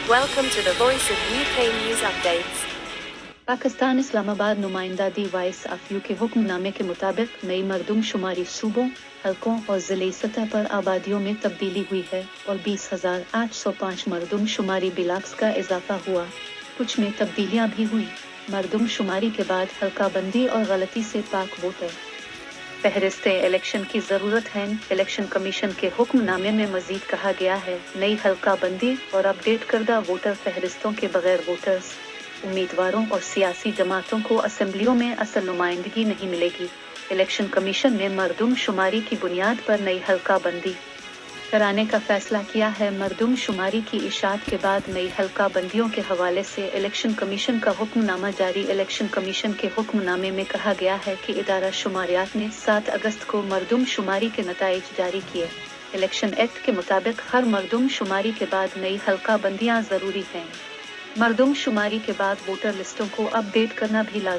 Welcome to the Voice of UK News Updates. Pakistan Islamabad नुमाइंदा दी voice of UK हुक्मनामे के मुताबिक नई मरदमशुमारी सूबों, हलकों और ज़िले सतह पर आबादियों में तब्दीली हुई है और 20,805 मरदमशुमारी ब्लॉक्स का इजाफा हुआ। कुछ में तब्दीलियां भी हुई। मरदमशुमारी के बाद हल्का बंदी और गलती से पाक वोटर फहरिस्त इलेक्शन की ज़रूरत है। इलेक्शन कमीशन के हुक्मनामे में मजीद कहा गया है, नई हल्का बंदी और अपडेट करदा वोटर फहरिस्तों के बगैर वोटर्स, उम्मीदवारों और सियासी जमातों को असेंबलियों में असल नुमाइंदगी नहीं मिलेगी। इलेक्शन कमीशन ने मरदमशुमारी की बुनियाद पर नई हल्का बंदी कराने का फैसला किया है। मरदमशुमारी की इशाअत के बाद नई हल्का बंदियों के हवाले से इलेक्शन कमीशन का हुक्मनामा जारी। इलेक्शन कमीशन के हुक्मनामे में कहा गया है कि इदारा शुमारियात ने 7 अगस्त को मरदमशुमारी के नताइज जारी किए। इलेक्शन एक्ट के मुताबिक हर मरदमशुमारी के बाद नई हल्का बंदियां जरूरी हैं। मरदमशुमारी के बाद वोटर लिस्टों को अपडेट करना भी लाज़मी